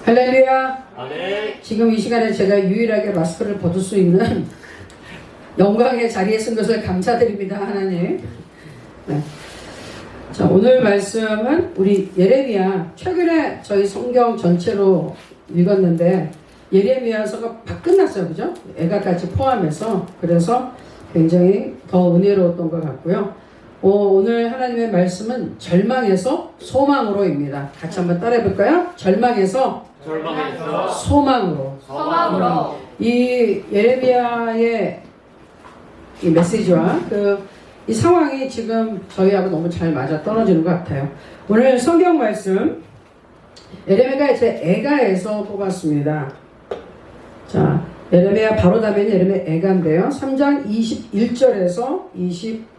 할렐루야. 아멘. 지금 이 시간에 제가 유일하게 마스크를 벗을 수 있는 영광의 자리에 쓴 것을 감사드립니다, 하나님. 네. 자, 오늘 말씀은 우리 예레미야, 최근에 저희 성경 전체로 읽었는데 예레미야서가 다 끝났어요, 그죠? 애가까지 포함해서. 그래서 굉장히 더 은혜로웠던 것 같고요. 오늘 하나님의 말씀은 절망에서 소망으로입니다. 같이 한번 따라해 볼까요? 절망에서 소망으로. 이 예레미야의 이 메시지와 이 상황이 지금 저희하고 너무 잘 맞아 떨어지는 것 같아요. 오늘 성경 말씀 예레미야가 이제 애가에서 뽑았습니다. 자, 예레미야 바로 다음에는 예레미야 애가인데요. 3장 21절에서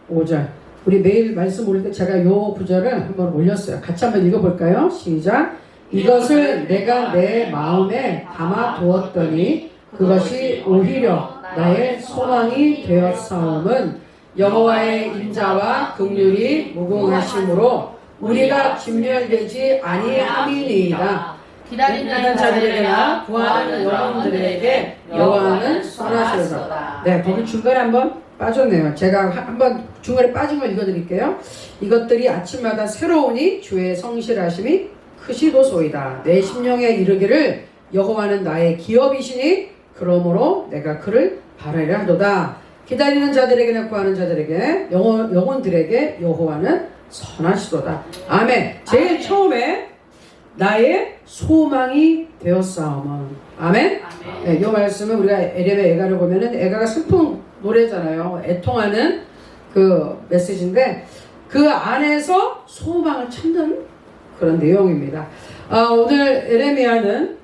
25절. 우리 매일 말씀 올릴 때 제가 요 구절을 한번 올렸어요. 같이 한번 읽어볼까요? 시작. 이것을 내가 내 마음에 담아 두었더니 그것이 오히려 나의 소망이 되었사옴은 여호와의 인자와 긍휼이 무궁하심으로 우리가 진멸되지 아니함이니이다. 기다리는 자들에게나 구하는 영혼들에게 여호와는 선하시로다. 네, 거기 중간에 한번 빠졌네요. 제가 한번 중간에 빠진 걸 읽어드릴게요. 이것들이 아침마다 새로우니 주의 성실하심이 크시도소이다. 내 심령에 이르기를 여호와는 나의 기업이시니 그러므로 내가 그를 바라리라 하도다. 기다리는 자들에게나 구하는 자들에게 영혼들에게 여호와는 선하시도다. 아멘. 제일 처음에 나의 소망이 되었사오면 아멘. 네, 이 말씀은 우리가 예레미야 애가를 보면은 애가가 슬픈 노래잖아요. 애통하는 그 메시지인데 그 안에서 소망을 찾는 그런 내용입니다. 오늘 예레미야는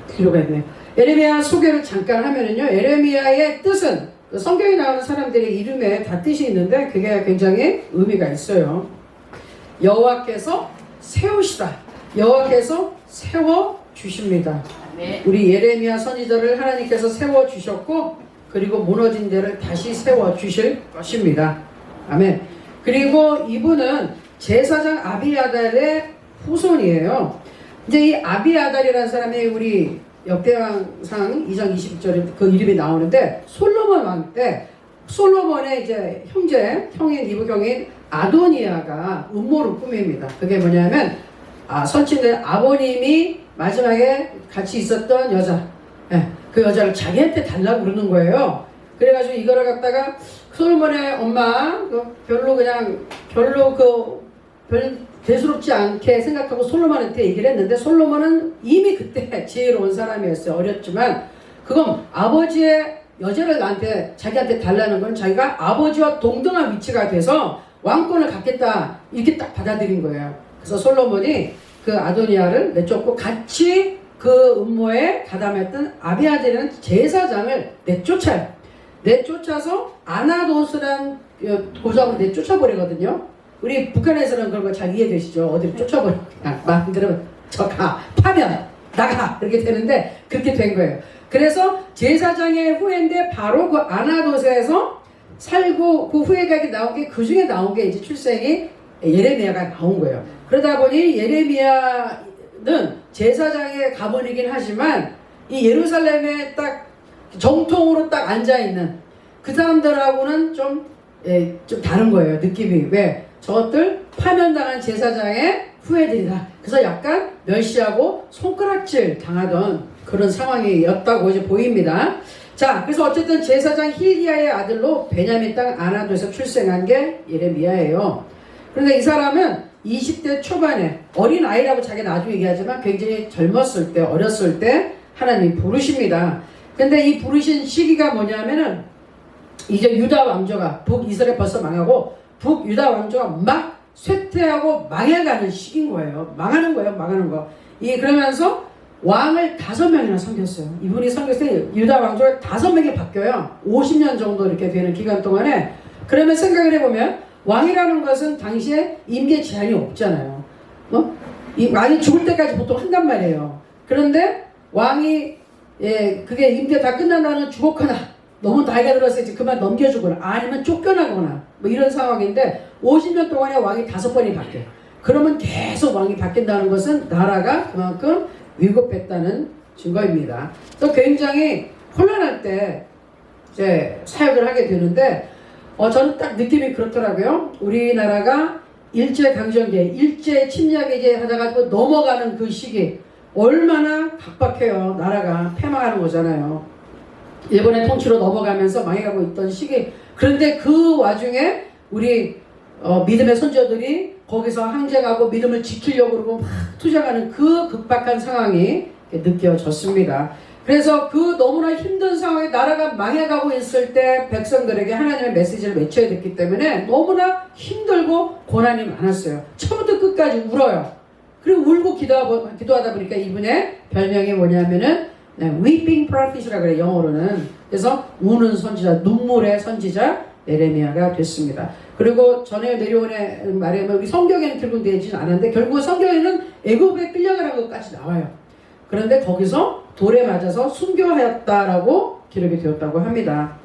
뒤로 갔네요. 예레미야 소개를 잠깐 하면은요. 예레미야의 뜻은 성경에 나오는 사람들의 이름에 다 뜻이 있는데 그게 굉장히 의미가 있어요. 여호와께서 세우시다. 여호와께서 세워 주십니다. 우리 예레미야 선지자를 하나님께서 세워 주셨고 그리고 무너진 데를 다시 세워 주실 것입니다. 아멘. 그리고 이분은 제사장 아비아달의 후손이에요. 이제 이 아비아달이라는 사람이 우리 역대왕상 2장 22절에 그 이름이 나오는데 솔로몬 왕 때 솔로몬의 이제 형인 이부경인 아도니아가 음모를 꾸밉니다. 그게 뭐냐면 선친된 아버님이 마지막에 같이 있었던 여자, 그 여자를 자기한테 달라고 그러는 거예요. 그래가지고 이거를 갖다가 솔로몬의 엄마 별로 대수롭지 않게 생각하고 솔로몬한테 얘기를 했는데 솔로몬은 이미 그때 지혜로운 사람이었어요. 어렸지만 그건 아버지의 여자를 자기한테 달라는 건 자기가 아버지와 동등한 위치가 돼서 왕권을 갖겠다 이렇게 딱 받아들인 거예요. 그래서 솔로몬이 그 아도니아를 내쫓고 같이 그 음모에 가담했던 아비아달이라는 제사장을 내쫓아서 아나도스란 고장으로 내쫓아버리거든요. 우리 북한에서는 그런 거 잘 이해되시죠? 어디를 쫓아버리면 마음대로 저가 파면 나가 이렇게 되는데 그렇게 된 거예요. 그래서 제사장의 후예인데 바로 그 아나도스에서 살고 그 후예가 나온 게 그 중에 나온 게 이제 출생이 예레미야가 나온 거예요. 그러다 보니 예레미야는 제사장의 가문이긴 하지만 이 예루살렘에 딱 정통으로 딱 앉아있는 그 사람들하고는 좀 다른 거예요. 느낌이. 왜? 저것들 파면당한 제사장의 후예들이다. 그래서 약간 멸시하고 손가락질 당하던 그런 상황이었다고 이제 보입니다. 자, 그래서 어쨌든 제사장 힐기야의 아들로 베냐민 땅 아나도에서 출생한 게 예레미야예요. 그런데 이 사람은 20대 초반에 어린 아이라고 자기 나중에 얘기하지만 굉장히 젊었을 때, 어렸을 때 하나님 부르십니다. 근데 이 부르신 시기가 뭐냐면은 이제 유다 왕조가 북이스라엘 벌써 망하고 북유다 왕조가 막 쇠퇴하고 망해가는 시기인 거예요. 망하는 거. 그러면서 왕을 5명이나 섬겼어요. 이분이 섬겼을 때 유다 왕조가 5명이 바뀌어요. 50년 정도 이렇게 되는 기간 동안에. 그러면 생각을 해보면 왕이라는 것은 당시에 임기 제한이 없잖아요. 이 왕이 죽을 때까지 보통 한단 말이에요. 그런데 왕이 그게 임기가 다 끝난다는 주목하나 너무 나이가 들어서 이제 그만 넘겨주거나 아니면 쫓겨나거나 뭐 이런 상황인데 50년 동안에 왕이 5번이 바뀌어요. 그러면 계속 왕이 바뀐다는 것은 나라가 그만큼 위급했다는 증거입니다. 또 굉장히 혼란할 때 이제 사역을 하게 되는데 저는 딱 느낌이 그렇더라고요. 우리나라가 일제강점기, 일제 침략에 이제 하다가 또 넘어가는 그 시기 얼마나 각박해요. 나라가 패망하는 거잖아요. 일본의 통치로 넘어가면서 망해가고 있던 시기. 그런데 그 와중에 우리 믿음의 선조들이 거기서 항쟁하고 믿음을 지키려고 그러고 막 투쟁하는 그 급박한 상황이 느껴졌습니다. 그래서 그 너무나 힘든 상황에 나라가 망해가고 있을 때 백성들에게 하나님의 메시지를 외쳐야 됐기 때문에 너무나 힘들고 고난이 많았어요. 처음부터 끝까지 울어요. 그리고 울고 기도하다 보니까 이분의 별명이 뭐냐면은 weeping prophet이라고 그래요. 영어로는. 그래서 우는 선지자, 눈물의 선지자 예레미야가 됐습니다. 그리고 전에 내려온의 말에 우리 성경에는 기록되지는 않았는데 결국 성경에는 애굽에 끌려가는 것까지 나와요. 그런데 거기서 돌에 맞아서 순교하였다라고 기록이 되었다고 합니다.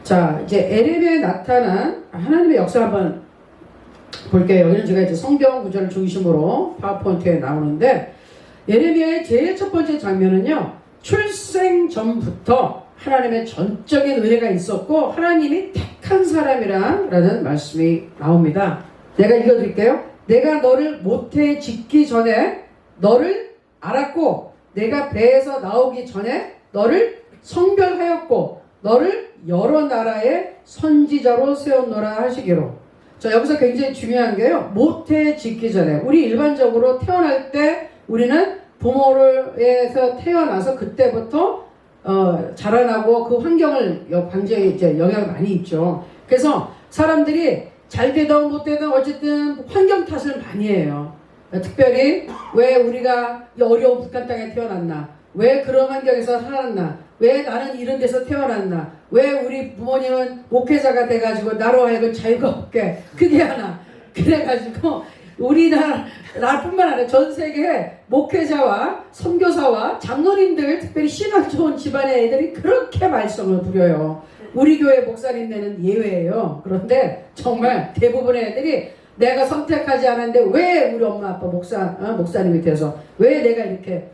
자, 이제 예레미야에 나타난 하나님의 역사 한번 볼게요. 여기는 제가 이제 성경 구절을 중심으로 파워포인트에 나오는데 예레미야의 제일 첫 번째 장면은요. 출생 전부터 하나님의 전적인 은혜가 있었고 하나님이 택한 사람이라는 말씀이 나옵니다. 내가 읽어드릴게요. 내가 너를 모태에 짓기 전에 너를 알았고 내가 배에서 나오기 전에 너를 성별하였고 너를 여러 나라의 선지자로 세웠노라 하시기로. 자, 여기서 굉장히 중요한 게요. 모태에 짓기 전에 우리 일반적으로 태어날 때 우리는 부모에서 태어나서 그때부터 자라나고 그 환경을 굉장히 이제 영향을 많이 입죠. 그래서 사람들이 잘 되든 못 되든 어쨌든 환경 탓을 많이 해요. 특별히 왜 우리가 이 어려운 북한 땅에 태어났나? 왜 그런 환경에서 살았나? 왜 나는 이런 데서 태어났나? 왜 우리 부모님은 목회자가 돼가지고 나로 하여금 자유가 없게 그게 하나? 그래가지고 우리나라뿐만 아니라 전 세계 목회자와 선교사와 장로님들 특별히 신학 좋은 집안의 애들이 그렇게 말썽을 부려요. 우리 교회 목사님들은 예외예요. 그런데 정말 대부분의 애들이 내가 선택하지 않았는데 왜 우리 엄마 아빠 목사님이 돼서 왜 내가 이렇게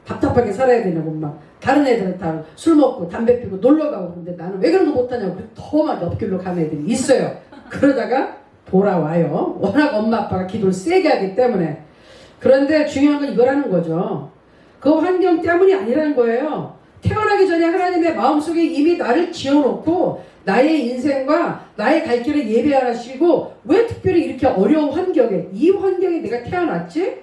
답답하게 살아야 되냐고 막 다른 애들은 다 술 먹고 담배 피고 놀러 가고 근데 나는 왜 그런 거 못하냐고 더 막 옆길로 가는 애들이 있어요. 그러다가 돌아와요. 워낙 엄마 아빠가 기도를 세게 하기 때문에. 그런데 중요한 건 이거라는 거죠. 그 환경 때문이 아니라는 거예요. 태어나기 전에 하나님의 마음속에 이미 나를 지어놓고 나의 인생과 나의 갈 길을 예배하시고 왜 특별히 이렇게 어려운 환경에 이 환경에 내가 태어났지?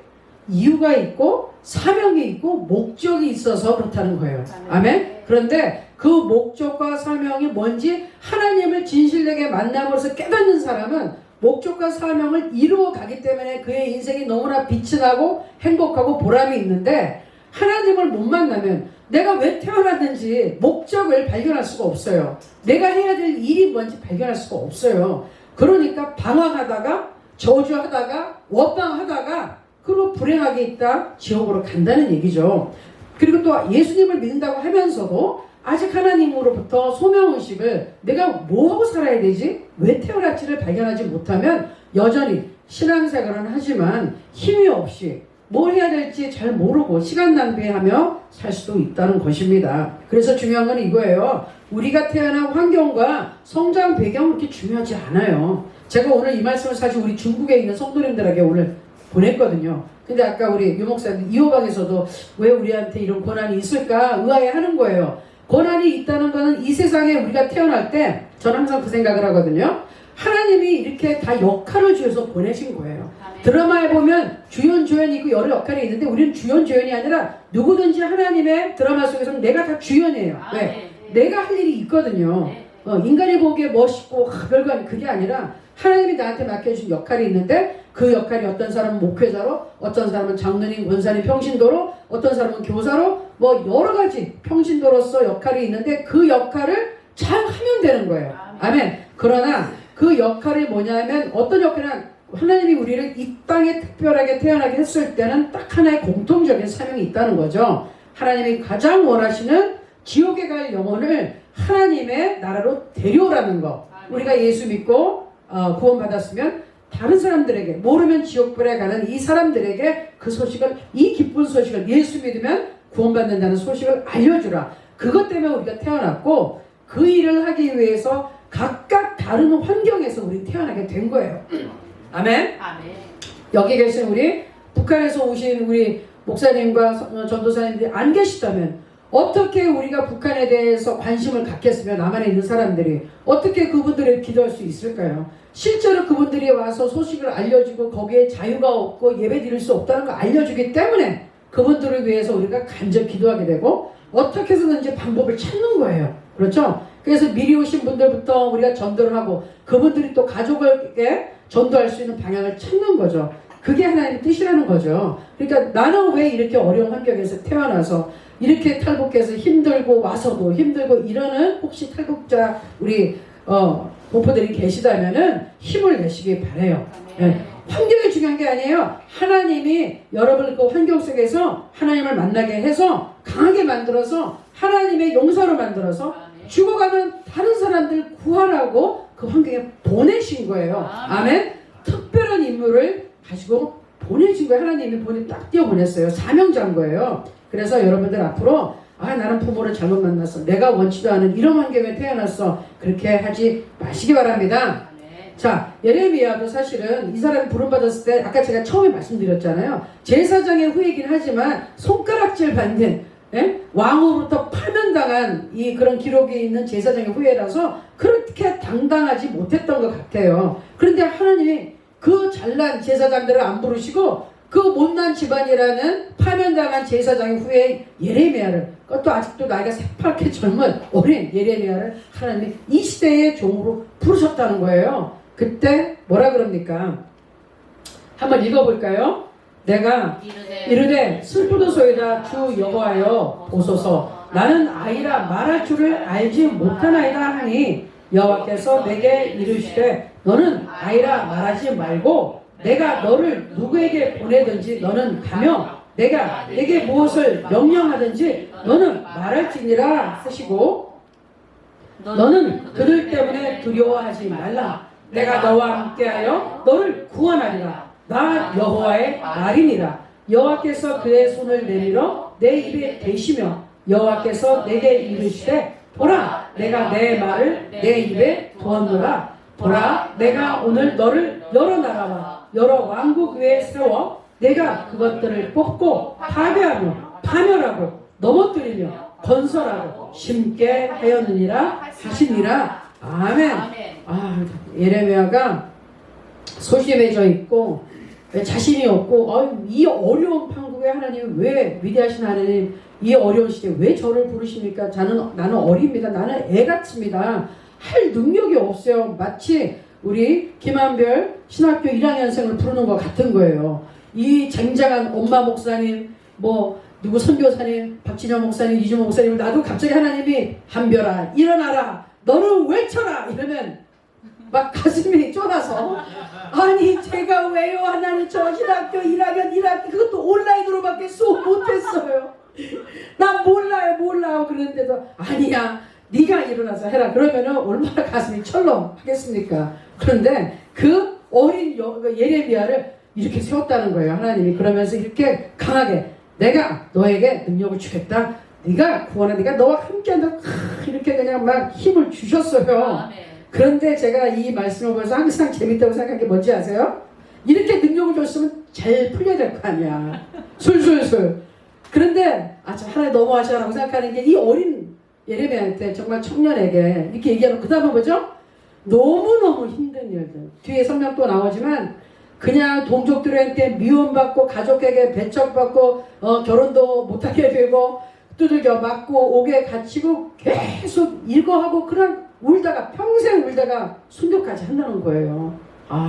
이유가 있고 사명이 있고 목적이 있어서 그렇다는 거예요. 아멘? 그런데 그 목적과 사명이 뭔지 하나님을 진실되게 만남으로써 깨닫는 사람은 목적과 사명을 이루어 가기 때문에 그의 인생이 너무나 빛이 나고 행복하고 보람이 있는데 하나님을 못 만나면 내가 왜 태어났는지 목적을 발견할 수가 없어요. 내가 해야 될 일이 뭔지 발견할 수가 없어요. 그러니까 방황하다가 저주하다가 원망하다가 그리고 불행하게 있다 지옥으로 간다는 얘기죠. 그리고 또 예수님을 믿는다고 하면서도 아직 하나님으로부터 소명의식을 내가 뭐하고 살아야 되지? 왜 태어났지를 발견하지 못하면 여전히 신앙생활은 하지만 힘이 없이 뭘 해야 될지 잘 모르고 시간 낭비하며 살 수도 있다는 것입니다. 그래서 중요한 건 이거예요. 우리가 태어난 환경과 성장 배경은 그렇게 중요하지 않아요. 제가 오늘 이 말씀을 사실 우리 중국에 있는 성도님들에게 오늘 보냈거든요. 근데 아까 우리 유목사님 이호방에서도 왜 우리한테 이런 고난이 있을까 의아해하는 거예요. 고난이 있다는 것은 이 세상에 우리가 태어날 때 저는 항상 그 생각을 하거든요. 하나님이 이렇게 다 역할을 주셔서 보내신 거예요. 드라마에 보면 주연, 조연이 있고 여러 역할이 있는데 우리는 주연, 조연이 아니라 누구든지 하나님의 드라마 속에서는 내가 다 주연이에요. 왜? 내가 할 일이 있거든요. 인간이 보기에 멋있고 별거 아니 그게 아니라 하나님이 나한테 맡겨주신 역할이 있는데 그 역할이 어떤 사람은 목회자로 어떤 사람은 장로님, 권사님, 평신도로 어떤 사람은 교사로 뭐 여러 가지 평신도로서 역할이 있는데 그 역할을 잘 하면 되는 거예요. 아멘. 그러나 그 역할이 뭐냐면 어떤 역할은 하나님이 우리를 이 땅에 특별하게 태어나게 했을 때는 딱 하나의 공통적인 사명이 있다는 거죠. 하나님이 가장 원하시는 지옥에 갈 영혼을 하나님의 나라로 데려오라는 거. 우리가 예수 믿고 구원받았으면 다른 사람들에게, 모르면 지옥불에 가는 이 사람들에게 그 소식을, 이 기쁜 소식을, 예수 믿으면 구원받는다는 소식을 알려주라. 그것 때문에 우리가 태어났고 그 일을 하기 위해서 각각 다른 환경에서 우리 태어나게 된 거예요. 아멘. 아멘. 여기 계신 우리 북한에서 오신 우리 목사님과 전도사님들이 안 계시다면 어떻게 우리가 북한에 대해서 관심을 갖겠으며 남한에 있는 사람들이 어떻게 그분들을 기도할 수 있을까요? 실제로 그분들이 와서 소식을 알려주고 거기에 자유가 없고 예배 드릴 수 없다는 걸 알려주기 때문에 그분들을 위해서 우리가 간절히 기도하게 되고 어떻게 해서든지 방법을 찾는 거예요. 그렇죠? 그래서 미리 오신 분들부터 우리가 전도를 하고 그분들이 또 가족에게 전도할 수 있는 방향을 찾는 거죠. 그게 하나님의 뜻이라는 거죠. 그러니까 나는 왜 이렇게 어려운 환경에서 태어나서 이렇게 탈북해서 힘들고 와서도 힘들고 이러는 혹시 탈북자 우리 목포들이 계시다면은 힘을 내시기 바래요. 네. 환경이 중요한 게 아니에요. 하나님이 여러분을 그 환경 속에서 하나님을 만나게 해서 강하게 만들어서 하나님의 용사로 만들어서 죽어가는 다른 사람들 구하라고 그 환경에 보내신 거예요. 아멘. 특별한 인물을 가지고 보내신 거예요. 하나님이 딱 띄워보냈어요. 사명자인 거예요. 그래서 여러분들 앞으로 나는 부모를 잘못 만났어. 내가 원치도 않은 이런 환경에 태어났어. 그렇게 하지 마시기 바랍니다. 자, 예레미야도 사실은 이 사람이 부름받았을 때 아까 제가 처음에 말씀드렸잖아요. 제사장의 후예이긴 하지만 손가락질 받는 왕으로부터 파면당한 이 그런 기록이 있는 제사장의 후예라서 그렇게 당당하지 못했던 것 같아요. 그런데 하나님이 그 잘난 제사장들을 안 부르시고 그 못난 집안이라는 파면당한 제사장의 후예 예레미야를, 그것도 아직도 나이가 새파랗게 젊은 어린 예레미야를 하나님이 이 시대의 종으로 부르셨다는 거예요. 그때 뭐라 그럽니까? 한번 읽어볼까요? 내가 이르되 슬프도소이다 주 여호와여 보소서 나는 아이라 말할 줄을 알지 못하나이다 하니 여호와께서 내게 이르시되 너는 아이라 말하지 말고 내가 너를 누구에게 보내든지 너는 가며 내가 내게 무엇을 명령하든지 너는 말할지니라 쓰시고 너는 그들 때문에 두려워하지 말라. 내가 너와 함께하여 너를 구원하리라. 나 여호와의 말이니라. 여호와께서 그의 손을 내밀어 내 입에 대시며 여호와께서 내게 이르시되 보라 내가 내 말을 내 입에 두었노라. 보라 내가 오늘 너를 여러 나라와 여러 왕국 위에 세워 내가 그것들을 뽑고 파괴하며 파멸하고 넘어뜨리며 건설하고 심게 하였느니라 하시니라. 아멘. 예레미야가 소심해져 있고 자신이 없고 이 어려운 판국에 하나님 왜 위대하신 하나님 이 어려운 시대에 왜 저를 부르십니까? 나는 어립니다. 나는 애같습니다. 할 능력이 없어요. 마치 우리 김한별 신학교 1학년생을 부르는 것 같은 거예요. 이 쟁쟁한 엄마 목사님 누구 선교사님 박진영 목사님 이주모 목사님 나도 갑자기 하나님이 한별아 일어나라 너를 외쳐라 이러면 막 가슴이 쫄아서 아니 제가 왜요 하나님 저 신학교 1학년 1학기 그것도 온라인으로밖에 수업 못했어요. 난 몰라요 그런데도 아니야 네가 일어나서 해라 그러면은 얼마나 가슴이 철렁하겠습니까. 그런데 그 어린 예레미야를 이렇게 세웠다는 거예요. 하나님이 그러면서 이렇게 강하게 내가 너에게 능력을 주겠다. 네가 구원해. 네가 너와 함께한다. 이렇게 그냥 막 힘을 주셨어요. 그런데 제가 이 말씀을 보면서 항상 재밌다고 생각한 게 뭔지 아세요? 이렇게 능력을 줬으면 잘 풀려야 될 거 아니야. 술술술. 그런데 저 하나님 너무하시라고 생각하는 게 이 어린 예레미야한테 정말 청년에게 이렇게 얘기하면 그 다음은 뭐죠? 너무너무 힘든 일들. 뒤에 설명 또 나오지만 그냥 동족들한테 미움받고 가족에게 배척받고 결혼도 못하게 되고 두들겨 맞고 옥에 갇히고 계속 일거하고 그냥 울다가 평생 울다가 순교까지 한다는 거예요.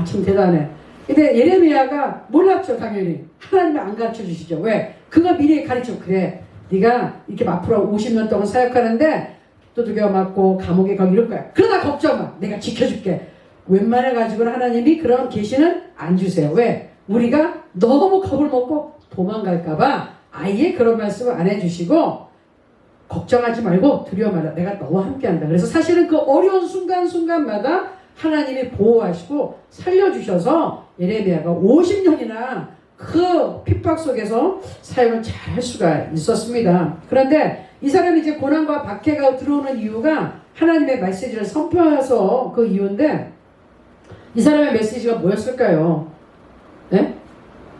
참 대단해. 근데 예레미야가 몰랐죠. 당연히 하나님이 안 가르쳐 주시죠. 왜? 그거 미리 가르쳐. 그래 네가 이렇게 앞으로 50년 동안 사역하는데 두들겨 맞고 감옥에 가고 이럴 거야. 그러나 걱정 마. 내가 지켜줄게. 웬만해 가지고는 하나님이 그런 계시는 안 주세요. 왜? 우리가 너무 겁을 먹고 도망갈까봐 아예 그런 말씀을 안 해주시고 걱정하지 말고 두려워 마라. 내가 너와 함께한다. 그래서 사실은 그 어려운 순간순간마다 하나님이 보호하시고 살려주셔서 예레미야가 50년이나 그 핍박 속에서 사역을 잘 할 수가 있었습니다. 그런데 이 사람이 이제 고난과 박해가 들어오는 이유가 하나님의 메시지를 선포해서 그 이유인데, 이 사람의 메시지가 뭐였을까요? 네?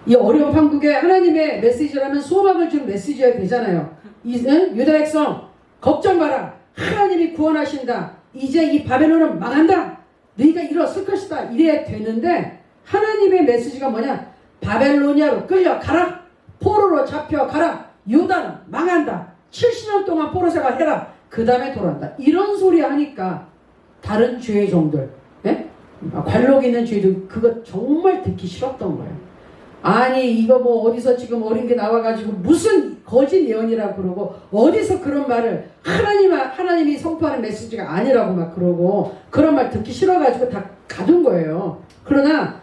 이 어려운 판국에 하나님의 메시지라면 소망을 주는 메시지여야 되잖아요. 유다 백성 걱정 마라, 하나님이 구원하신다, 이제 이 바벨론은 망한다, 너희가 일어설 것이다, 이래야 되는데 하나님의 메시지가 뭐냐? 바벨로니아로 끌려가라, 포로로 잡혀가라, 유다는 망한다, 70년 동안 포로 생활해라, 그 다음에 돌아온다, 이런 소리 하니까 다른 주의 종들, 네? 관록 있는 주의들 그거 정말 듣기 싫었던 거예요. 아니 이거 뭐 어디서 지금 어린 게 나와가지고 무슨 거짓 예언이라고 그러고, 어디서 그런 말을, 하나님이 선포하는 메시지가 아니라고 막 그러고, 그런 말 듣기 싫어가지고 다 가둔 거예요. 그러나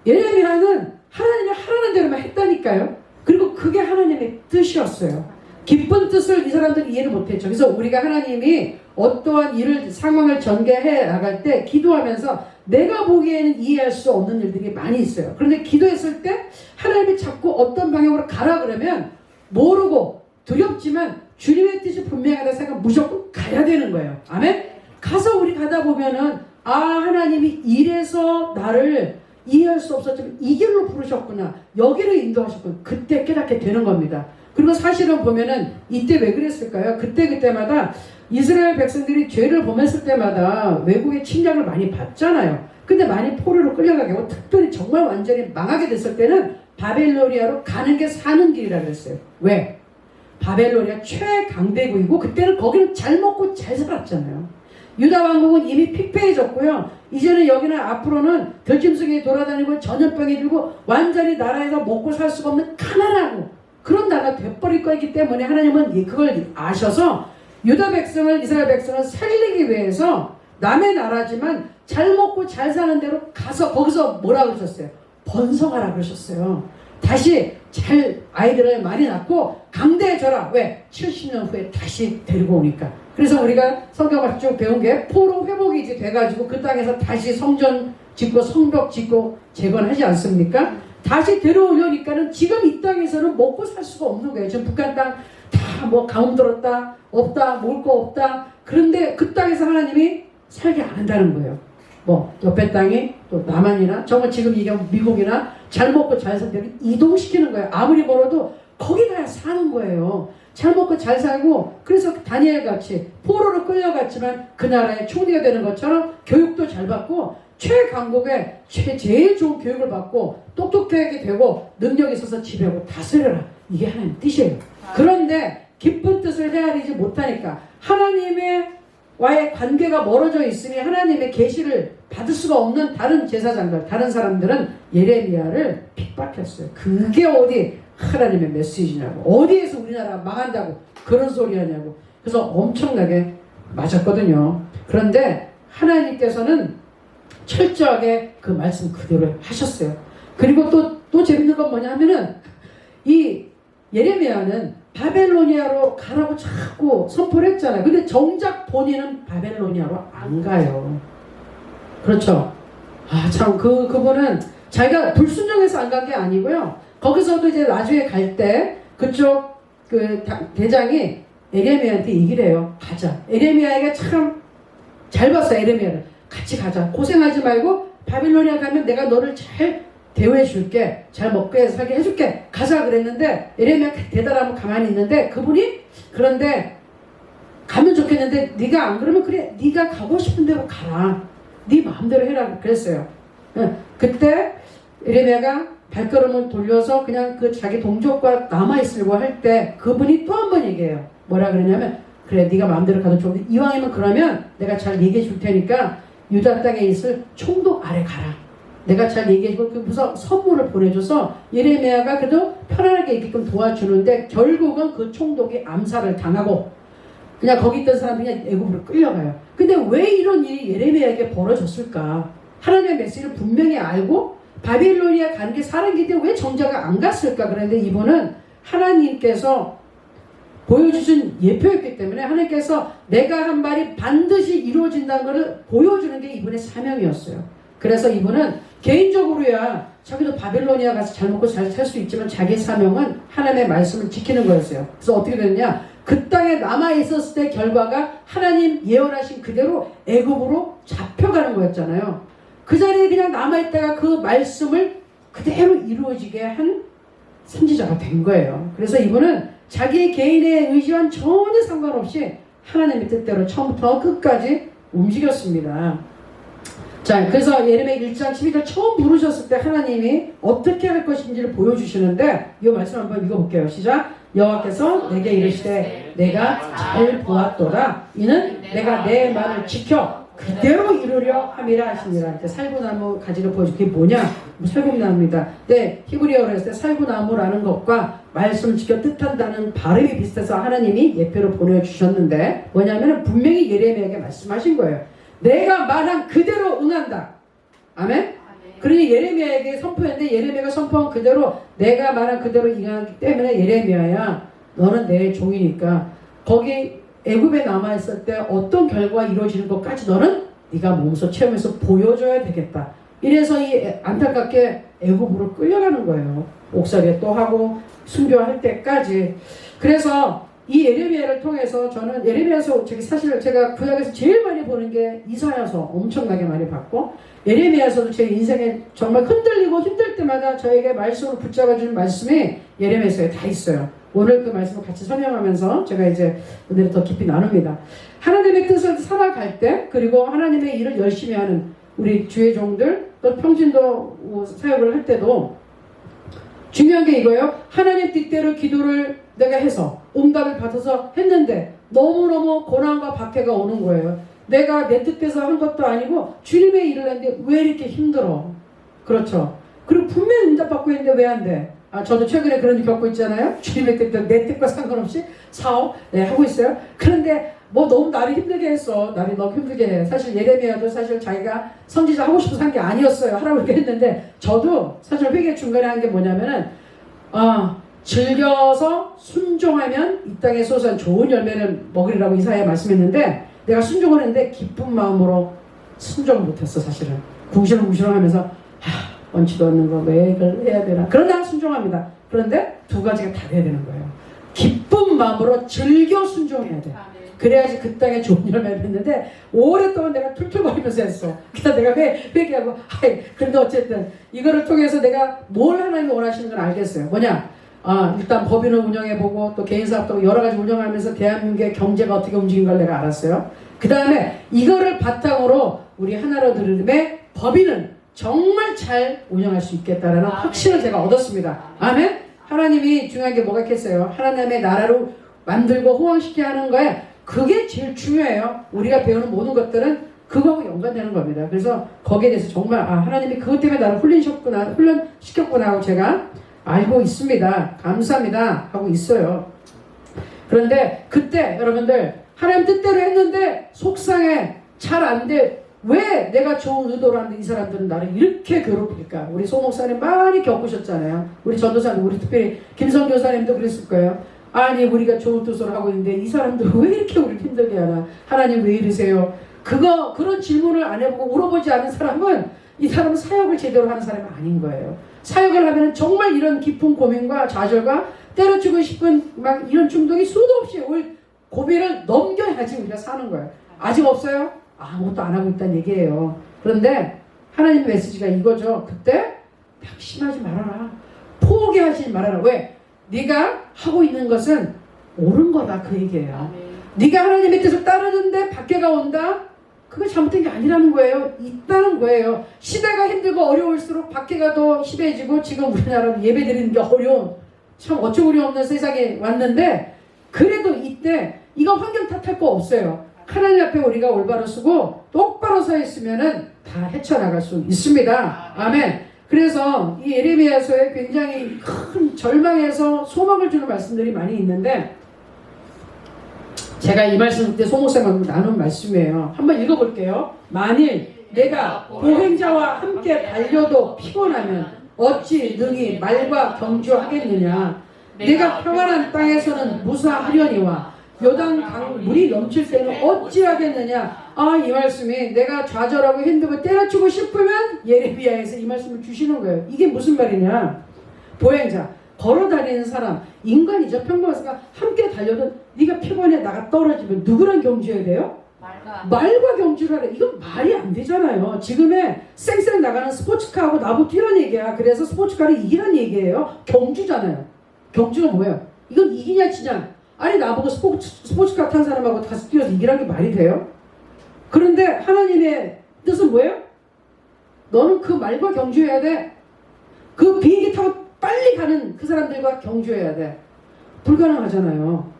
예레미야는 하나님이 하라는 대로만 했다니까요. 그리고 그게 하나님의 뜻이었어요. 기쁜 뜻을 이 사람들이 이해를 못했죠. 그래서 우리가 하나님이 어떠한 상황을 전개해 나갈 때 기도하면서 내가 보기에는 이해할 수 없는 일들이 많이 있어요. 그런데 기도했을 때 하나님이 자꾸 어떤 방향으로 가라 그러면 모르고 두렵지만 주님의 뜻이 분명하다 생각 무조건 가야 되는 거예요. 아멘? 가서 우리 가다 보면은 하나님이 이래서 나를 이해할 수 없었지만 이 길로 부르셨구나, 여기로 인도하셨구나, 그때 깨닫게 되는 겁니다. 그리고 사실은 보면은 이때 왜 그랬을까요? 그때마다 이스라엘 백성들이 죄를 범했을 때마다 외국의 침략을 많이 받잖아요. 근데 많이 포로로 끌려가게 하고, 특별히 정말 완전히 망하게 됐을 때는 바벨로니아로 가는 게 사는 길이라고 했어요. 왜? 바벨로니아 최강대국이고 그때는 거기는 잘 먹고 잘 살았잖아요. 유다 왕국은 이미 피폐해졌고요. 이제는 여기는 앞으로는 들짐승이 돌아다니고 전염병이 들고 완전히 나라에서 먹고 살 수가 없는 가난하고 그런 나라가 돼버릴 거기 때문에 하나님은 그걸 아셔서 유다 백성을, 이스라엘 백성을 살리기 위해서 남의 나라지만 잘 먹고 잘 사는 데로 가서 거기서 뭐라 그러셨어요? 번성하라 그러셨어요. 다시 잘 아이들을 많이 낳고 강대해져라. 왜? 70년 후에 다시 데리고 오니까. 그래서 우리가 성경을 쭉 배운 게 포로 회복이 이제 돼가지고 그 땅에서 다시 성전 짓고 성벽 짓고 재건하지 않습니까? 다시 데려오려니까는 지금 이 땅에서는 먹고 살 수가 없는 거예요. 지금 북한 땅 다 뭐 가뭄 들었다, 없다, 먹을 거 없다. 그런데 그 땅에서 하나님이 살게 안 한다는 거예요. 뭐 옆에 땅이 또 남한이나 정말 지금 이게 미국이나 잘 먹고 잘 사는 데를 이동시키는 거예요. 아무리 멀어도 거기 가야 사는 거예요. 잘 먹고 잘 살고, 그래서 다니엘 같이 포로로 끌려갔지만 그 나라의 총리가 되는 것처럼 교육도 잘 받고 최강국에 제일 좋은 교육을 받고 똑똑하게 되고 능력이 있어서 지배하고 다스려라. 이게 하나님 뜻이에요. 그런데 기쁜 뜻을 헤아리지 못하니까 하나님의 와의 관계가 멀어져 있으니 하나님의 계시를 받을 수가 없는 다른 제사장들, 다른 사람들은 예레미야를 핍박했어요. 그게 어디 하나님의 메시지냐고, 어디에서 우리나라 망한다고 그런 소리 하냐고. 그래서 엄청나게 맞았거든요. 그런데 하나님께서는 철저하게 그 말씀 그대로 하셨어요. 그리고 또 재밌는 건 뭐냐면은 이 예레미야는 바벨로니아로 가라고 자꾸 선포를 했잖아요. 근데 정작 본인은 바벨로니아로 안 가요. 그렇죠? 참 그분은 자기가 불순종해서 안 간 게 아니고요. 거기서도 이제 나중에 갈 때 그쪽 그 대장이 에레미야한테 얘기를 해요. 가자. 에레미야가 참 잘 봤어. 에레미야를 같이 가자. 고생하지 말고 바빌로니아 가면 내가 너를 잘 대우해 줄게. 잘 먹게 살게 해줄게. 가자 그랬는데 에레미야가 대단하면 가만히 있는데 그분이 그런데 가면 좋겠는데 네가 안 그러면 그래. 네가 가고 싶은 대로 가라. 네 마음대로 해라 그랬어요. 그때 에레미야가 발걸음을 돌려서 그냥 그 자기 동족과 남아있으려고 할 때 그분이 또 한 번 얘기해요. 뭐라 그러냐면 그래 네가 마음대로 가도 좋은데 이왕이면 그러면 내가 잘 얘기해 줄 테니까 유다 땅에 있을 총독 아래 가라. 내가 잘 얘기해주고 그래서 선물을 보내줘서 예레미야가 그래도 편안하게 있게끔 도와주는데 결국은 그 총독이 암살을 당하고 그냥 거기 있던 사람이 그냥 애굽으로 끌려가요. 근데 왜 이런 일이 예레미야에게 벌어졌을까? 하나님의 메시지를 분명히 알고 바빌로니아 가는 게 사람이기 때문에 왜 정자가 안 갔을까? 그런데 이분은 하나님께서 보여주신 예표였기 때문에 하나님께서 내가 한 말이 반드시 이루어진다는 것을 보여주는 게 이분의 사명이었어요. 그래서 이분은 개인적으로야 자기도 바빌로니아 가서 잘 먹고 잘 살 수 있지만 자기의 사명은 하나님의 말씀을 지키는 거였어요. 그래서 어떻게 됐냐? 그 땅에 남아 있었을 때 결과가 하나님 예언하신 그대로 애굽으로 잡혀가는 거였잖아요. 그 자리에 그냥 남아있다가 그 말씀을 그대로 이루어지게 한 선지자가 된 거예요. 그래서 이분은 자기 개인의 의지와는 전혀 상관없이 하나님의 뜻대로 처음부터 끝까지 움직였습니다. 자, 그래서 예레미야 1장 12절 처음 부르셨을 때 하나님이 어떻게 할 것인지를 보여주시는데 이 말씀 한번 읽어볼게요. 시작. 여호와께서 내게 이르시되 내가 잘 보았도다. 이는 내가 내 말을 지켜 그대로 이루려 함이라 하시니라. 살구나무 가지를 보여주 그게 뭐냐? 살구나무입니다. 네, 히브리어로 했을 때 살구나무라는 것과 말씀을 지켜 뜻한다는 발음이 비슷해서 하나님이 예표로 보내주셨는데 뭐냐면 분명히 예레미야에게 말씀하신 거예요. 내가 말한 그대로 응한다. 아멘? 그러니 예레미야에게 선포했는데 예레미야가 선포한 그대로 내가 말한 그대로 응하기 때문에 예레미야야 너는 내 종이니까 거기 애굽에 남아있을 때 어떤 결과가 이루어지는 것까지 너는 네가 몸소 체험해서 보여줘야 되겠다. 이래서 이 안타깝게 애굽으로 끌려가는 거예요. 옥살이에 또 하고 순교할 때까지. 그래서 이 예레미야를 통해서 저는 예레미야서 사실 제가 구약에서 제일 많이 보는 게 이사야서 엄청나게 많이 봤고 예레미야서도 제 인생에 정말 흔들리고 힘들 때마다 저에게 말씀을 붙잡아주는 말씀이 예레미야서에 다 있어요. 오늘 그 말씀을 같이 설명하면서 제가 이제 오늘 더 깊이 나눕니다. 하나님의 뜻을 살아갈 때 그리고 하나님의 일을 열심히 하는 우리 주의 종들 또 평신도 사역을 할 때도 중요한 게 이거예요. 하나님 뜻대로 기도를 내가 해서 응답을 받아서 했는데 너무너무 고난과 박해가 오는 거예요. 내가 내 뜻대로 한 것도 아니고 주님의 일을 했는데 왜 이렇게 힘들어? 그렇죠. 그리고 분명히 응답받고 있는데 왜 안 돼? 저도 최근에 그런 일 겪고 있잖아요. 주님의 뜻대로 내 뜻과 상관없이 사업 하고 있어요. 그런데 뭐 너무 나를 힘들게 했어. 나를 너무 힘들게 해. 사실 예레미야도 사실 자기가 선지자 하고 싶어서 한 게 아니었어요. 하라고 이렇게 했는데 저도 사실 회개 중간에 한 게 뭐냐면은 즐겨서 순종하면 이 땅에 솟아난 좋은 열매를 먹으리라고 이사야에 말씀했는데 내가 순종을 했는데 기쁜 마음으로 순종을 못했어. 사실은 궁시렁궁시렁하면서 원치도 않는 거 왜 이걸 해야 되나. 그러나 순종합니다. 그런데 두 가지가 다 돼야 되는 거예요. 기쁜 마음으로 즐겨 순종해야 돼. 그래야지 그 땅에 좋은 열매를 맺는데 오랫동안 내가 툴툴거리면서 했어. 그래서 내가 회개하고 그런데 어쨌든 이거를 통해서 내가 뭘 하나님이 원하시는 걸 알겠어요. 뭐냐? 일단 법인을 운영해보고 또 개인사업도 여러 가지 운영하면서 대한민국의 경제가 어떻게 움직인 걸 내가 알았어요. 그 다음에 이거를 바탕으로 우리 하나로 들음의 법인은 정말 잘 운영할 수 있겠다라는 확신을 제가 얻었습니다. 아멘? 하나님이 중요한 게 뭐가 있겠어요? 하나님의 나라로 만들고 호황시키게 하는 거에 그게 제일 중요해요. 우리가 배우는 모든 것들은 그거하고 연관되는 겁니다. 그래서 거기에 대해서 정말 하나님이 그것 때문에 나를 훈련시켰구나 하고 제가 알고 있습니다. 감사합니다 하고 있어요. 그런데 그때 여러분들 하나님 뜻대로 했는데 속상해 잘 안 돼. 왜 내가 좋은 의도로 하는데 이 사람들은 나를 이렇게 괴롭힐까? 우리 소 목사님 많이 겪으셨잖아요. 우리 전도사님, 우리 특별히 김성 교사님도 그랬을 거예요. 아니 우리가 좋은 뜻으로 하고 있는데 이 사람들 왜 이렇게 우리를 힘들게 하나? 하나님 왜 이러세요? 그런 질문을 안 해보고 물어보지 않은 사람은 이 사람은 사역을 제대로 하는 사람이 아닌 거예요. 사역을 하면 정말 이런 깊은 고민과 좌절과 때려치고 싶은 막 이런 충동이 수도 없이 올 고비를 넘겨야지 우리가 사는 거예요. 아직 없어요? 아무것도 안 하고 있다는 얘기예요. 그런데 하나님의 메시지가 이거죠. 그때 낙심하지 말아라. 포기하지 말아라. 왜? 네가 하고 있는 것은 옳은 거다 그 얘기예요. 네가 하나님의 뜻을 따르는데 박해가 온다? 그거 잘못된 게 아니라는 거예요. 있다는 거예요. 시대가 힘들고 어려울수록 박해가 더 심해지고 지금 우리나라는 예배 드리는 게 어려운 참 어처구니 없는 세상에 왔는데 그래도 이때 이거 환경 탓할 거 없어요. 하나님 앞에 우리가 올바로 서고 똑바로 서 있으면은 다 헤쳐나갈 수 있습니다. 아멘. 그래서 이 예레미야서에 굉장히 큰 절망에서 소망을 주는 말씀들이 많이 있는데 제가 이 말씀 그때 소목사님하고 나눈 말씀이에요. 한번 읽어볼게요. 만일 내가 보행자와 함께 달려도 피곤하면 어찌 능히 말과 경주하겠느냐. 내가 평안한 땅에서는 무사하려니와 요단 강물이 넘칠 때는 어찌하겠느냐. 이 말씀이 내가 좌절하고 힘들고 때려치고 싶으면 예레미야에서 이 말씀을 주시는 거예요. 이게 무슨 말이냐. 보행자, 걸어다니는 사람, 인간이죠. 평범하니까 함께 달려도 네가 피곤해 나가 떨어지면 누구랑 경주해야 돼요? 말과 경주를 하래. 이건 말이 안 되잖아요. 지금의 쌩쌩 나가는 스포츠카하고 나보고 뛰란 얘기야. 그래서 스포츠카를 이기란 얘기예요. 경주잖아요. 경주가 뭐예요? 이건 이기냐 지냐. 아니 나보고 스포츠카 탄 사람하고 가서 뛰어서 이기란 게 말이 돼요? 그런데 하나님의 뜻은 뭐예요? 너는 그 말과 경주해야 돼. 그 비행기 타고 빨리 가는 그 사람들과 경주해야 돼. 불가능하잖아요.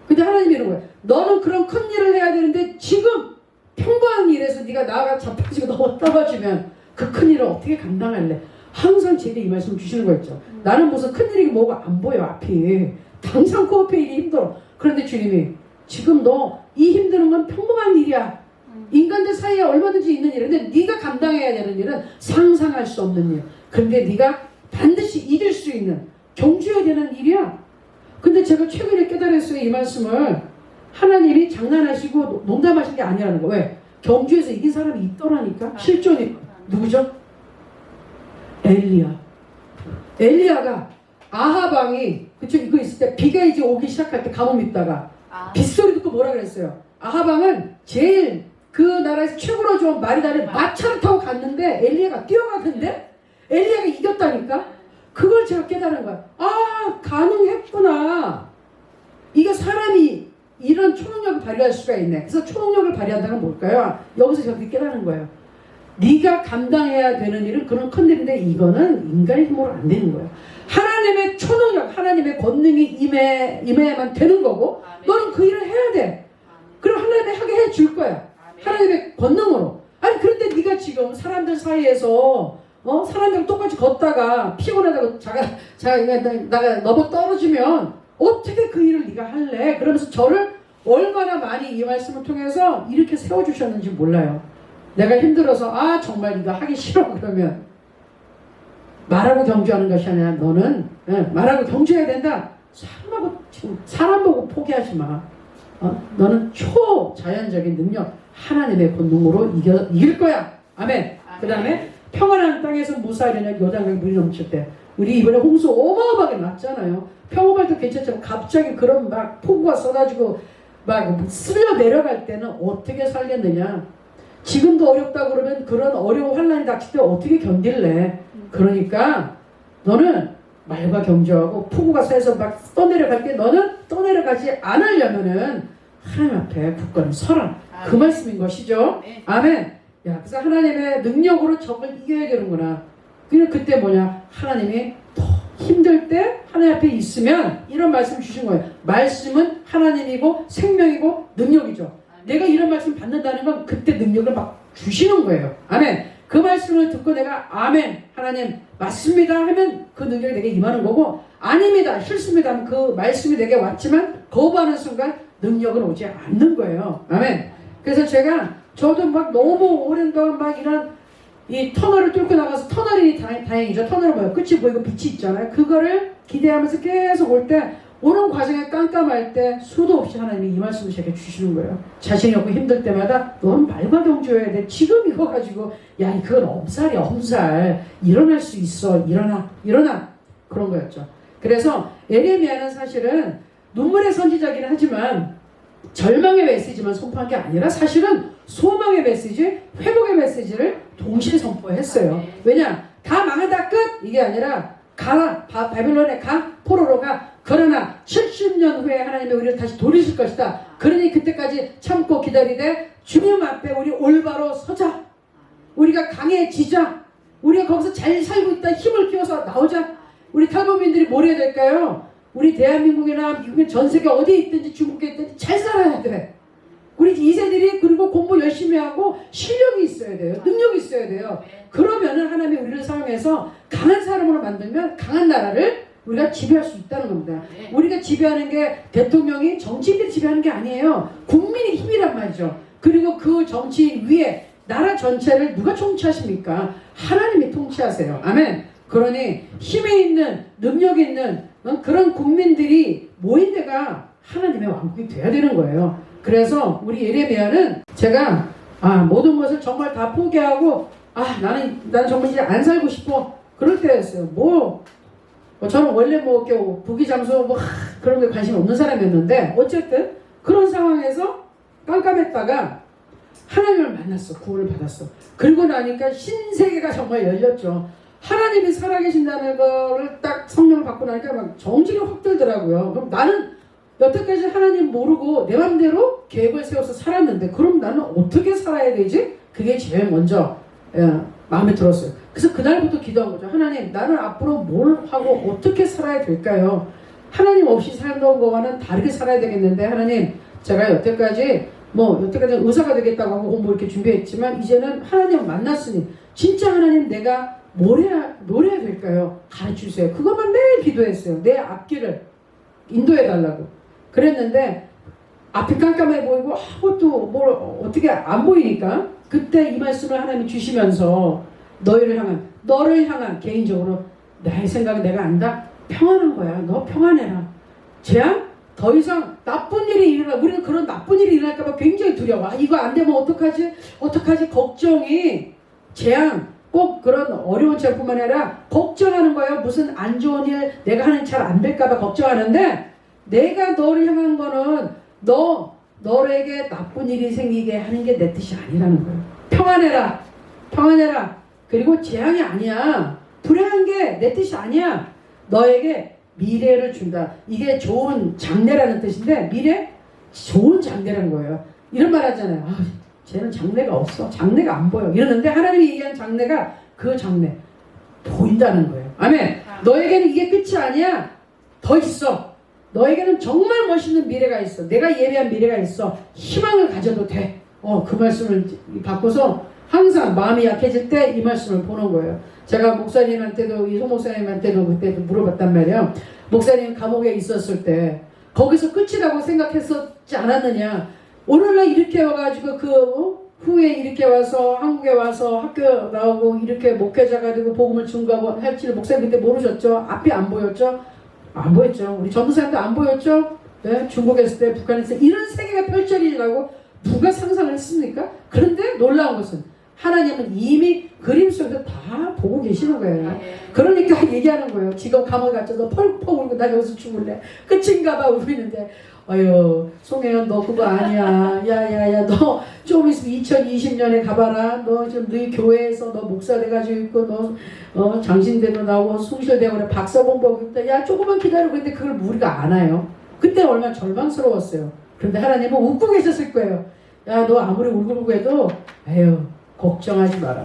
근데 하나님이 이런 거예요. 너는 그런 큰 일을 해야 되는데 지금 평범한 일에서 네가 나아가 자빠지고 너무 떨어지면 그 큰 일을 어떻게 감당할래? 항상 제게 이 말씀을 주시는 거였죠. 나는 무슨 큰 일이 뭐가 안 보여 앞이. 당장 코앞에 일이 힘들어. 그런데 주님이 지금 너 이 힘드는 건 평범한 일이야. 인간들 사이에 얼마든지 있는 일인데 네가 감당해야 되는 일은 상상할 수 없는 일. 그런데 네가 반드시 이길 수 있는 경주해야 되는 일이야. 근데 제가 최근에 깨달았어요. 이 말씀을. 하나님이 장난하시고 농담하신 게 아니라는 거. 왜? 경주에서 이긴 사람이 있더라니까. 실존이. 누구죠? 엘리야. 엘리야가 아하방이 그쵸 이거 있을 때 비가 이제 오기 시작할 때 가뭄 있다가 빗소리 듣고 뭐라 그랬어요? 아하방은 제일 그 나라에서 최고로 좋은 말이 다른 마차를 타고 갔는데 엘리야가 뛰어가던데 엘리야가 이겼다니까. 그걸 제가 깨달은 거야. 가능했구나. 이게 사람이 이런 초능력을 발휘할 수가 있네. 그래서 초능력을 발휘한다는 건 뭘까요? 여기서 제가 깨달은 거예요. 네가 감당해야 되는 일은 그런 큰 일인데 이거는 인간의 힘으로 안 되는 거예요. 하나님의 초능력, 하나님의 권능이 임해야만 되는 거고 너는 그 일을 해야 돼. 그럼 하나님이 하게 해줄 거야. 하나님의 권능으로. 아니 그런데 네가 지금 사람들 사이에서 사람들과 똑같이 걷다가 피곤하다고 나가 너무 떨어지면 어떻게 그 일을 네가 할래? 그러면서 저를 얼마나 많이 이 말씀을 통해서 이렇게 세워주셨는지 몰라요. 내가 힘들어서 정말 이거 하기 싫어 그러면 말하고 경주하는 것이 아니라 너는 말하고 경주해야 된다. 사람 보고 포기하지 마. 너는 초자연적인 능력 하나님의 권능으로 이길 거야. 아멘. 그 다음에 평안한 땅에서 무사하려냐. 요단강에 물이 넘칠 때 우리 이번에 홍수 어마어마하게 났잖아요. 평범할 때 괜찮지만 갑자기 그런 막 폭우가 쏟아지고 막 쓸려 내려갈 때는 어떻게 살겠느냐. 지금도 어렵다 그러면 그런 어려운 환난이 닥칠 때 어떻게 견딜래. 그러니까 너는 말과 경주하고 폭우가 세서 막 떠내려갈 때 너는 떠내려가지 않으려면은 하나님 앞에 굳건히 서라. 그 말씀인 것이죠. 아멘. 그래서 하나님의 능력으로 적을 이겨야 되는구나. 그때 뭐냐. 하나님이 더 힘들 때 하나님 앞에 있으면 이런 말씀 주신 거예요. 말씀은 하나님이고 생명이고 능력이죠. 내가 이런 말씀 받는다는 건 그때 능력을 막 주시는 거예요. 아멘. 그 말씀을 듣고 내가 아멘 하나님 맞습니다 하면 그 능력이 내게 임하는 거고 아닙니다 싫습니다 하면 그 말씀이 내게 왔지만 거부하는 순간 능력은 오지 않는 거예요. 아멘. 그래서 저도 막 너무 오랜 동안 막 이런 이 터널을 뚫고 나가서 터널이 다행이죠. 터널은 뭐예요? 끝이 보이고 빛이 있잖아요. 그거를 기대하면서 계속 올 때 오는 과정에 깜깜할 때 수도 없이 하나님이 이 말씀을 제게 주시는 거예요. 자신이 없고 힘들 때마다 넌 말과 경주해야 돼. 지금 이거 가지고 그건 엄살이야 엄살. 일어날 수 있어. 일어나 그런 거였죠. 그래서 예레미야는 사실은 눈물의 선지자이긴 하지만 절망의 메시지만 선포한 게 아니라 사실은 소망의 메시지, 회복의 메시지를 동시에 선포했어요. 왜냐? 다 망하다 끝! 이게 아니라 바빌론에 포로로 가. 그러나 70년 후에 하나님이 우리를 다시 돌리실 것이다. 그러니 그때까지 참고 기다리되 주님 앞에 우리 올바로 서자. 우리가 강해지자. 우리가 거기서 잘 살고 있다 힘을 키워서 나오자. 우리 탈북민들이 뭘 해야 될까요? 우리 대한민국이나 미국의 전 세계 어디에 있든지 중국에 있든지 잘 살아야 돼. 우리 2세들이 그리고 공부 열심히 하고 실력이 있어야 돼요. 능력이 있어야 돼요. 그러면은 하나님이 우리를 사용해서 강한 사람으로 만들면 강한 나라를 우리가 지배할 수 있다는 겁니다. 우리가 지배하는 게 대통령이 정치인들이 지배하는 게 아니에요. 국민의 힘이란 말이죠. 그리고 그 정치인 위에 나라 전체를 누가 통치하십니까? 하나님이 통치하세요. 아멘. 그러니 힘이 있는 능력 있는 그런 국민들이 모인 데가 하나님의 왕국이 돼야 되는 거예요. 그래서 우리 예레미야는 제가 모든 것을 정말 다 포기하고 나는 정말 이제 안 살고 싶어 그럴 때였어요. 저는 원래 이렇게 부귀장수 그런 게 관심 없는 사람이었는데 어쨌든 그런 상황에서 깜깜했다가 하나님을 만났어. 구원을 받았어. 그러고 나니까 신세계가 정말 열렸죠. 하나님이 살아계신다는 거를 딱 성령을 받고 나니까 막 정신이 확 들더라고요. 그럼 나는 여태까지 하나님 모르고 내 맘대로 계획을 세워서 살았는데 그럼 나는 어떻게 살아야 되지? 그게 제일 먼저 마음에 들었어요. 그래서 그날부터 기도한 거죠. 하나님, 나는 앞으로 뭘 하고 어떻게 살아야 될까요? 하나님 없이 살던 거와는 다르게 살아야 되겠는데 하나님, 제가 여태까지 의사가 되겠다고 하고 이렇게 준비했지만 이제는 하나님을 만났으니 진짜 하나님 내가 뭘 해야 될까요? 가르쳐주세요. 그것만 매일 기도했어요. 내 앞길을 인도해달라고. 그랬는데 앞이 깜깜해 보이고 아무것도 어떻게 안 보이니까 그때 이 말씀을 하나님이 주시면서 너를 향한 개인적으로 나의 생각은 내가 안다. 평안한 거야. 너 평안해라. 재앙? 더 이상 나쁜 일이 일어나. 우리는 그런 나쁜 일이 일어날까봐 굉장히 두려워. 이거 안 되면 어떡하지? 걱정이 재앙 꼭 그런 어려운 재앙뿐만 아니라 걱정하는 거예요. 무슨 안 좋은 일 내가 하는 잘 안 될까봐 걱정하는데 내가 너를 향한 거는 너에게 나쁜 일이 생기게 하는 게 내 뜻이 아니라는 거예요. 평안해라. 그리고 재앙이 아니야. 불행한 게 내 뜻이 아니야. 너에게 미래를 준다. 이게 좋은 장래라는 뜻인데 미래? 좋은 장래라는 거예요. 이런 말 하잖아요. 쟤는 장래가 없어. 장래가 안 보여. 이러는데 하나님이 얘기한 장래가 그 장래 보인다는 거예요. 아멘. 너에게는 이게 끝이 아니야. 더 있어. 너에게는 정말 멋있는 미래가 있어. 내가 예배한 미래가 있어. 희망을 가져도 돼. 그 말씀을 받고서 항상 마음이 약해질 때 이 말씀을 보는 거예요. 제가 목사님한테도 이 송 목사님한테도 그때도 물어봤단 말이에요. 목사님 감옥에 있었을 때 거기서 끝이라고 생각했었지 않았느냐. 오늘날 이렇게 와가지고 후에 이렇게 와서 한국에 와서 학교 나오고 이렇게 목회자가 되고 복음을 증거하고 할지를 목사님 그때 모르셨죠? 앞이 안 보였죠? 안 보였죠. 우리 전도사님도 안 보였죠? 네? 중국에 있을 때 북한에 있을 때 이런 세계가 펼쳐지라고 누가 상상을 했습니까? 그런데 놀라운 것은 하나님은 이미 그림 속에서 다 보고 계시는 거예요. 그러니까 얘기하는 거예요. 지금 감옥에 갇혀서 펄펄 울고 나 여기서 죽을래. 끝인가 봐 울고 있는데 아유 송혜연 너 그거 아니야. 야야야 너 좀 있으면 2020년에 가봐라. 너 지금 너희 교회에서 너 목사 돼가지고 있고 너 장신대도 나오고 숭실대고 그래 박사공부하고 있다. 야 조금만 기다려. 근데 그걸 우리가 알아요. 그때 얼마나 절망스러웠어요. 그런데 하나님은 웃고 계셨을 거예요. 야 너 아무리 울고 해도 에휴 걱정하지 마라.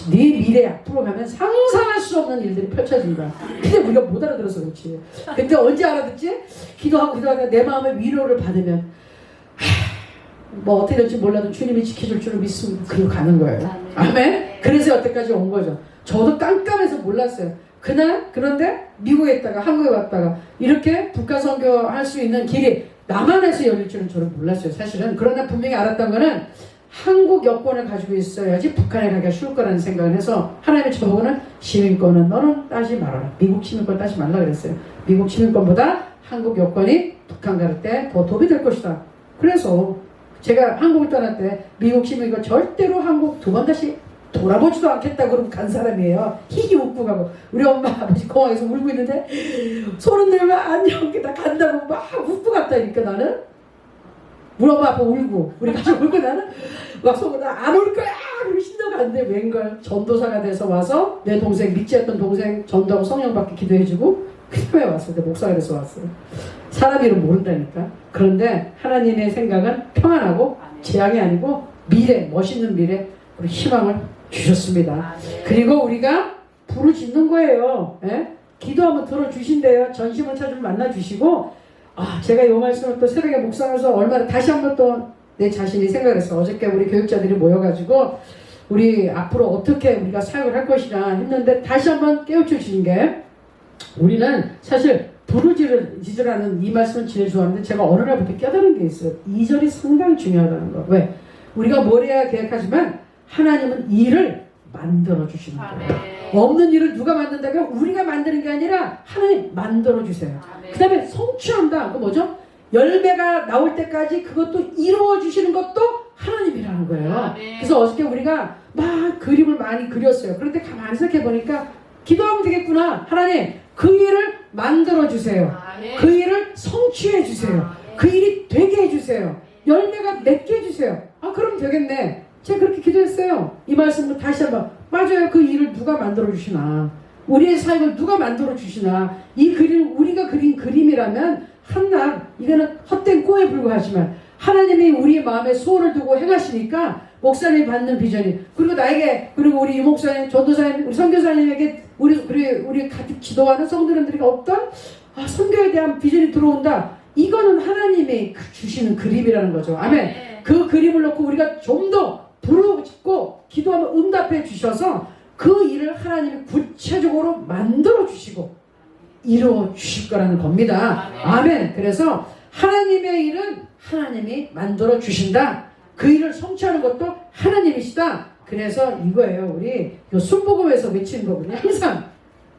네 미래 앞으로 가면 상상할 수 없는 일들이 펼쳐진다. 근데 우리가 못 알아들어서 그렇지. 그때 언제 알아듣지? 기도하다 내 마음의 위로를 받으면 어떻게 될지 몰라도 주님이 지켜줄 줄을 믿습니다. 그리고 가는 거예요. 아멘? 그래서 여태까지 온 거죠. 저도 깜깜해서 몰랐어요. 그런데 미국에 있다가 한국에 왔다가 이렇게 북한 선교할 수 있는 길이 남한에서 열릴 줄은 저는 몰랐어요. 사실은. 그러나 분명히 알았던 거는 한국 여권을 가지고 있어야지 북한에 가기가 쉬울 거라는 생각을 해서 하나님의 저보고는 시민권은 너는 따지 말아라. 미국 시민권 따지 말라 그랬어요. 미국 시민권보다 한국 여권이 북한 갈 때 더 도움이 될 것이다. 그래서 제가 한국을 떠날 때 미국 시민권 절대로 한국 두 번 다시 돌아보지도 않겠다고 그러고 간 사람이에요. 히히 웃고 가고 우리 엄마 아버지 공항에서 울고 있는데 손을 들면 안녕 나 간다고 막 웃고 갔다니까 나는. 우리 엄마 아빠 울고 우리 가족 울고 나는 막 속으로 안 올 거야 그러고 신나고 갔는데 웬걸 전도사가 돼서 와서 내 동생 믿지 않던 동생 전도하고 성령 받게 기도해주고 그 다음에 왔어요. 내 목사가 돼서 왔어요. 사람 이름 모른다니까. 그런데 하나님의 생각은 평안하고 재앙이 아니고 미래, 멋있는 미래 그리고 희망을 주셨습니다. 그리고 우리가 부르짖는 거예요. 예? 기도하면 들어주신대요. 전심을 찾으면 만나주시고 제가 이 말씀을 또 새벽에 묵상해서 얼마나 다시 한번 또 내 자신이 생각했어. 어저께 우리 교육자들이 모여가지고 우리 앞으로 어떻게 우리가 사역을 할 것이냐 했는데 다시 한번 깨우쳐주신 게 우리는 사실 부르짖으라는 이 말씀을 제일 좋아하는데 제가 어느 날부터 깨달은 게 있어요. 2절이 상당히 중요하다는 거. 왜? 우리가 뭘 해야 계획하지만 하나님은 일을 만들어주시는 거예요. 없는 일을 누가 만든다고요? 우리가 만드는 게 아니라 하나님 만들어주세요. 그 다음에 성취한다. 그 뭐죠? 열매가 나올 때까지 그것도 이루어주시는 것도 하나님이라는 거예요. 그래서 어저께 우리가 막 그림을 많이 그렸어요. 그런데 가만히 생각해 보니까 기도하면 되겠구나. 하나님 그 일을 만들어주세요. 그 일을 성취해주세요. 그 일이 되게 해주세요. 열매가 맺게 해주세요. 아 그럼 되겠네. 제가 그렇게 기도했어요. 이 말씀을 다시 한번. 맞아요. 그 일을 누가 만들어주시나. 우리의 삶을 누가 만들어주시나. 이 그림 우리가 그린 그림이라면 한낱 이거는 헛된 꿈에 불과하지만 하나님이 우리의 마음에 소원을 두고 행하시니까 목사님이 받는 비전이 그리고 나에게 그리고 우리 유목사님 전도사님 우리 선교사님에게 우리 같이 기도하는 성도님들에게 어떤 선교에 대한 비전이 들어온다. 이거는 하나님이 주시는 그림이라는 거죠. 아멘. 그 그림을 놓고 우리가 좀 더 부르짖고 기도하면 응답해 주셔서 그 일을 하나님이 구체적으로 만들어 주시고 이루어 주실 거라는 겁니다. 아멘. 그래서 하나님의 일은 하나님이 만들어 주신다. 그 일을 성취하는 것도 하나님이시다. 그래서 이거예요. 우리 순복음에서 외치는 거거든요. 항상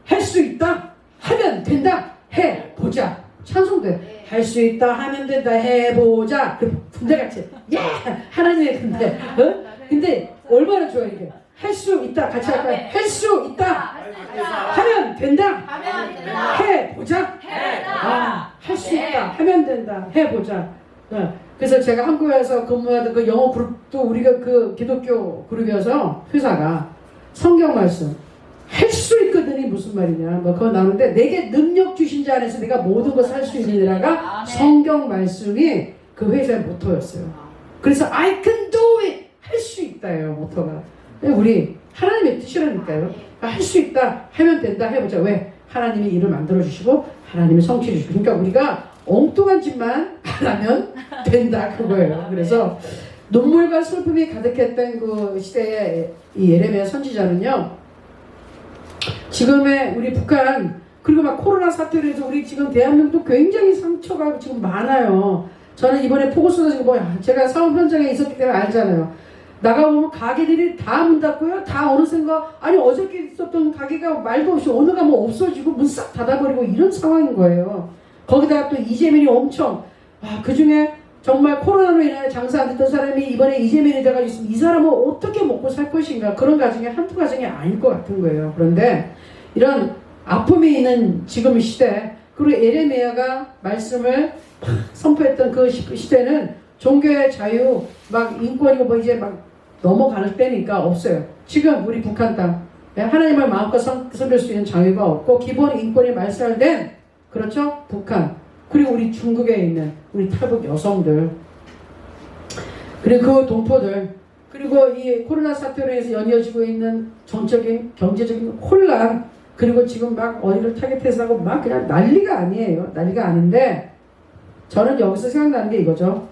할 수 있다 하면 된다 해보자. 찬송대 할 수 있다 하면 된다 해보자. 군대같이 예 하나님의 군대. 근데 얼마나 좋아 이게. 할 수 있다 같이 할까요? 할 수 있다 하면 된다 해보자. 할 수 있다 하면 된다 해보자. 그래서 제가 한국에서 근무하던 그 영어 그룹도 우리가 그 기독교 그룹이어서 회사가 성경 말씀 할 수 있거든이 무슨 말이냐 뭐 그거 나오는데 내게 능력 주신 자 안에서 내가 모든 것을 할 수 있느니라가 성경 말씀이 그 회사의 모토였어요. 그래서 I can do it 할 수 있다예요 모토가. 우리 하나님의 뜻이라니까요. 할 수 있다 하면 된다 해보자. 왜? 하나님이 일을 만들어 주시고 하나님이 성취해 주시고 그러니까 우리가 엉뚱한 짓만 안 하면 된다 그거예요. 그래서 눈물과 슬픔이 가득했던 그 시대의 이 예레미야 선지자는요. 지금의 우리 북한 그리고 막 코로나 사태로 해서 우리 지금 대한민국도 굉장히 상처가 지금 많아요. 저는 이번에 폭우 쏟아지고 뭐야 제가 사업 현장에 있었기 때문에 알잖아요. 나가보면 가게들이 다 문 닫고요. 다 어느샌가 아니 어저께 있었던 가게가 말도 없이 어느가 뭐 없어지고 문 싹 닫아버리고 이런 상황인 거예요. 거기다가 또 이재민이 엄청 그 중에 정말 코로나로 인해 장사 안 됐던 사람이 이번에 이재민이 돼가지고 있으면 이 사람은 어떻게 먹고 살 것인가 그런 가정이 한두 가정이 아닐 것 같은 거예요. 그런데 이런 아픔이 있는 지금 시대 그리고 예레미야가 말씀을 선포했던 그 시대는 종교의 자유 막 인권이고 뭐 이제 막 넘어갈 때니까 없어요. 지금 우리 북한 땅 하나님을 마음껏 섬길 수 있는 자유가 없고 기본 인권이 말살된 그렇죠? 북한 그리고 우리 중국에 있는 우리 탈북 여성들 그리고 그 동포들 그리고 이 코로나 사태로 해서 연이어지고 있는 정적인 경제적인 혼란 그리고 지금 막 어디를 타겟해서 하고 막 그냥 난리가 아니에요. 난리가 아닌데 저는 여기서 생각나는 게 이거죠.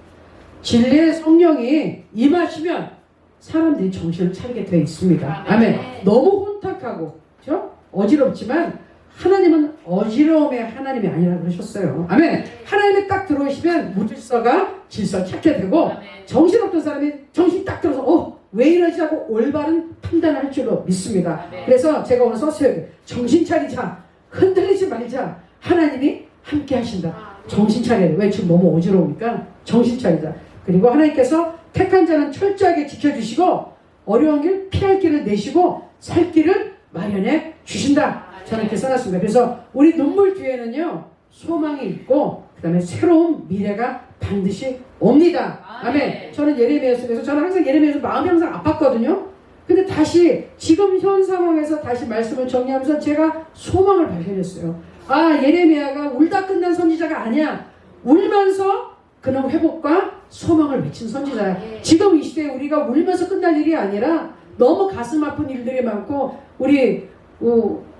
진리의 성령이 임하시면 사람들이 정신을 차리게 되어 있습니다. 아멘. 너무 혼탁하고 그렇죠? 어지럽지만 하나님은 어지러움의 하나님이 아니라 그러셨어요. 아멘. 하나님이 딱 들어오시면 무질서가 질서 찾게 되고 정신없던 사람이 정신이 딱 들어서 왜 이러지 하고 올바른 판단을 할 줄로 믿습니다. 그래서 제가 오늘 썼어요. 정신 차리자. 흔들리지 말자. 하나님이 함께 하신다. 정신 차려야 돼. 왜 지금 너무 어지러우니까 정신 차리자. 그리고 하나님께서 택한 자는 철저하게 지켜주시고 어려운 길 피할 길을 내시고 살 길을 마련해 주신다. 저는 이렇게 써놨습니다. 그래서 우리 눈물 뒤에는요 소망이 있고 그 다음에 새로운 미래가 반드시 옵니다. 아멘. 저는 예레미야 속에서 저는 항상 예레미야에서 마음이 항상 아팠거든요. 근데 다시 지금 현 상황에서 다시 말씀을 정리하면서 제가 소망을 발견했어요. 예레미야가 울다 끝난 선지자가 아니야. 울면서 그는 회복과 소망을 외친 선지자야. 지금 이 시대에 우리가 울면서 끝날 일이 아니라 너무 가슴 아픈 일들이 많고 우리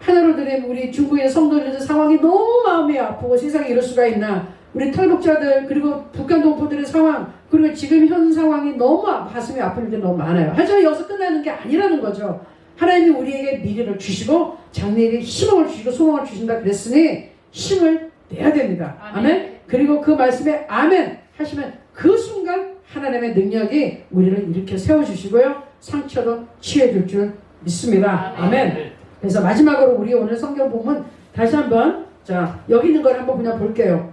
하나로 드린 우리 중국의 성도들의 상황이 너무 마음이 아프고 세상에 이럴 수가 있나. 우리 탈북자들 그리고 북한 동포들의 상황 그리고 지금 현 상황이 너무 가슴이 아픈 일들이 너무 많아요. 하지만 여기서 끝나는 게 아니라는 거죠. 하나님이 우리에게 미래를 주시고 장래에게 희망을 주시고 소망을 주신다 그랬으니 힘을 내야 됩니다. 아멘. 그리고 그 말씀에 아멘 하시면 그 순간 하나님의 능력이 우리를 일으켜 세워주시고요 상처도 치유해줄 줄 믿습니다. 아멘. 그래서 마지막으로 우리 오늘 성경 본문 다시 한번 자 여기 있는 걸 한번 그냥 볼게요.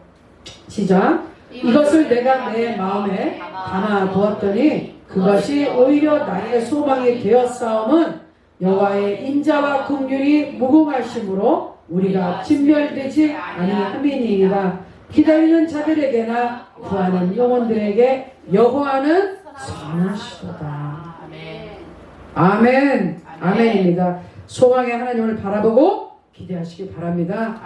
시작. 이것을 내가 내 마음에 담아 두었더니 그것이 오히려 나의 소망이 되었사옴은 여호와의 인자와 긍휼이 무궁하심으로 우리가 진멸되지 아니함이니이다. 기다리는 자들에게나 구하는 영혼들에게 여호와는 선하시도다. 아멘. 아멘입니다. 소망의 하나님을 바라보고 기대하시기 바랍니다.